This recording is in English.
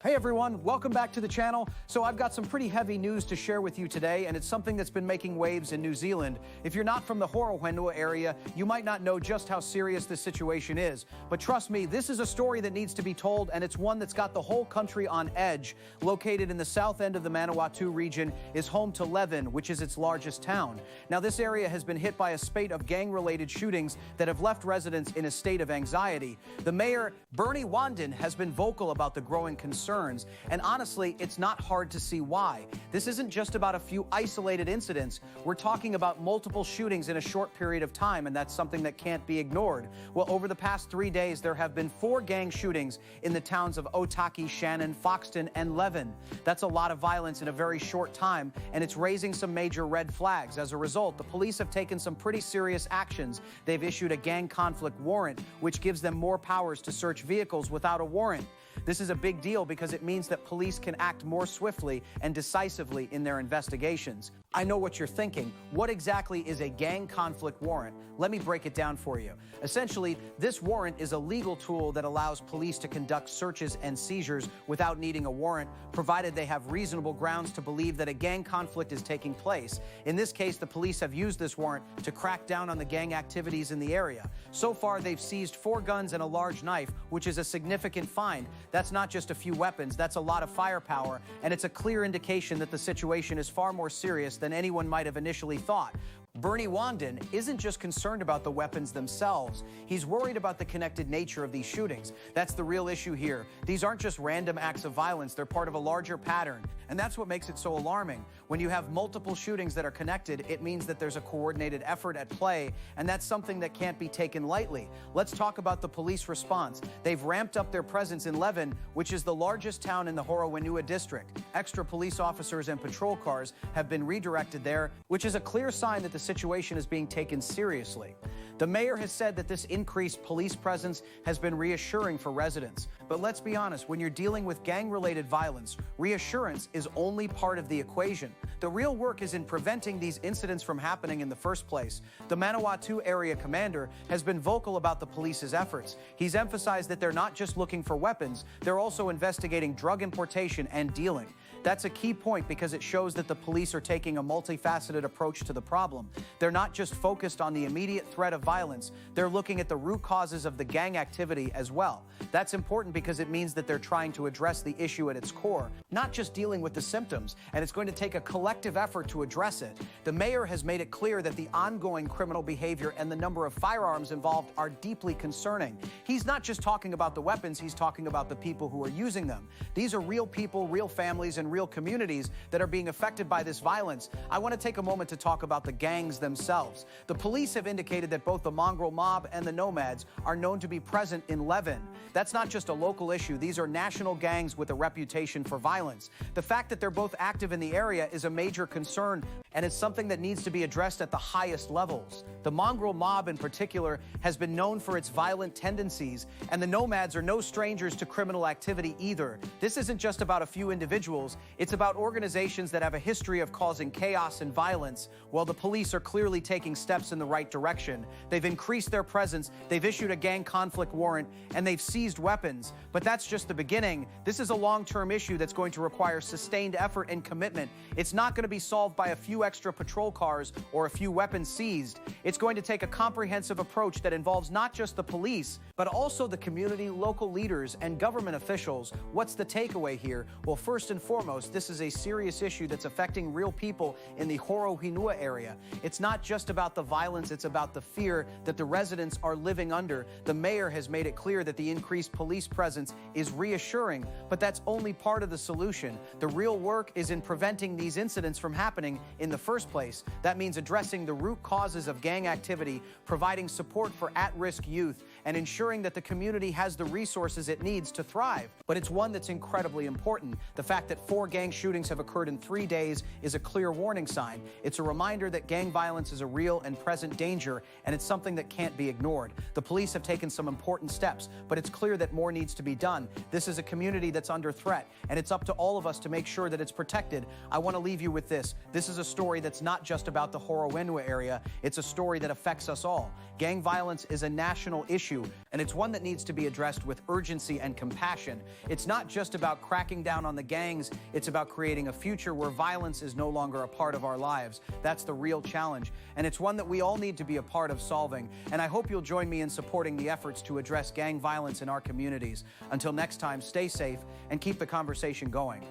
Hey everyone, welcome back to the channel. So I've got some pretty heavy news to share with you today, and it's something that's been making waves in New Zealand. If you're not from the Horowhenua area, you might not know just how serious this situation is. But trust me, this is a story that needs to be told, and it's one that's got the whole country on edge. Located in the south end of the Manawatu region is home to Leven, which is its largest town. Now this area has been hit by a spate of gang-related shootings that have left residents in a state of anxiety. The mayor, Horowhenua, has been vocal about the growing concerns. And honestly, it's not hard to see why. This isn't just about a few isolated incidents. We're talking about multiple shootings in a short period of time, and that's something that can't be ignored. Well, over the past 3 days, there have been 4 gang shootings in the towns of Otaki, Shannon, Foxton, and Leven. That's a lot of violence in a very short time, and it's raising some major red flags. As a result, the police have taken some pretty serious actions. They've issued a gang conflict warrant, which gives them more powers to search vehicles without a warrant. This is a big deal because it means that police can act more swiftly and decisively in their investigations. I know what you're thinking. What exactly is a gang conflict warrant? Let me break it down for you. Essentially, this warrant is a legal tool that allows police to conduct searches and seizures without needing a warrant, provided they have reasonable grounds to believe that a gang conflict is taking place. In this case, the police have used this warrant to crack down on the gang activities in the area. So far, they've seized 4 guns and a large knife, which is a significant find. That's not just a few weapons, that's a lot of firepower, and it's a clear indication that the situation is far more serious than anyone might have initially thought. Horowhenua isn't just concerned about the weapons themselves. He's worried about the connected nature of these shootings. That's the real issue here. These aren't just random acts of violence, they're part of a larger pattern. And that's what makes it so alarming. When you have multiple shootings that are connected, it means that there's a coordinated effort at play, and that's something that can't be taken lightly. Let's talk about the police response. They've ramped up their presence in Leven, which is the largest town in the Horowhenua district. Extra police officers and patrol cars have been redirected there, which is a clear sign that the situation is being taken seriously. The mayor has said that this increased police presence has been reassuring for residents. But let's be honest, when you're dealing with gang-related violence, reassurance is only part of the equation. The real work is in preventing these incidents from happening in the first place. The Manawatu area commander has been vocal about the police's efforts. He's emphasized that they're not just looking for weapons, they're also investigating drug importation and dealing. That's a key point because it shows that the police are taking a multifaceted approach to the problem. They're not just focused on the immediate threat of violence, they're looking at the root causes of the gang activity as well. That's important because it means that they're trying to address the issue at its core, not just dealing with the symptoms, and it's going to take a collective effort to address it. The mayor has made it clear that the ongoing criminal behavior and the number of firearms involved are deeply concerning. He's not just talking about the weapons, he's talking about the people who are using them. These are real people, real families, and real communities that are being affected by this violence. I want to take a moment to talk about the gangs themselves. The police have indicated that both the mongrel mob and the nomads are known to be present in Leven. That's not just a local issue. These are national gangs with a reputation for violence. The fact that they're both active in the area is a major concern, and it's something that needs to be addressed at the highest levels. The mongrel mob in particular has been known for its violent tendencies, and the nomads are no strangers to criminal activity either. This isn't just about a few individuals, it's about organizations that have a history of causing chaos and violence. While the police are clearly taking steps in the right direction, they've increased their presence, they've issued a gang conflict warrant, and they've seized weapons. But that's just the beginning. This is a long-term issue that's going to require sustained effort and commitment. It's not going to be solved by a few extra patrol cars or a few weapons seized. It's going to take a comprehensive approach that involves not just the police, but also the community, local leaders, and government officials. What's the takeaway here? Well, first and foremost, this is a serious issue that's affecting real people in the Horowhenua area. It's not just about the violence, it's about the fear that the residents are living under. The mayor has made it clear that the increased police presence is reassuring, but that's only part of the solution. The real work is in preventing these incidents from happening in the first place. That means addressing the root causes of gang activity, providing support for at-risk youth, and ensuring that the community has the resources it needs to thrive. But it's one that's incredibly important. The fact that 4 gang shootings have occurred in 3 days is a clear warning sign. It's a reminder that gang violence is a real and present danger, and it's something that can't be ignored. The police have taken some important steps, but it's clear that more needs to be done. This is a community that's under threat, and it's up to all of us to make sure that it's protected. I want to leave you with this. This is a story that's not just about the Horowhenua area. It's a story that affects us all. Gang violence is a national issue, issue, and it's one that needs to be addressed with urgency and compassion. It's not just about cracking down on the gangs, it's about creating a future where violence is no longer a part of our lives. That's the real challenge, and it's one that we all need to be a part of solving. And I hope you'll join me in supporting the efforts to address gang violence in our communities. Until next time, stay safe and keep the conversation going.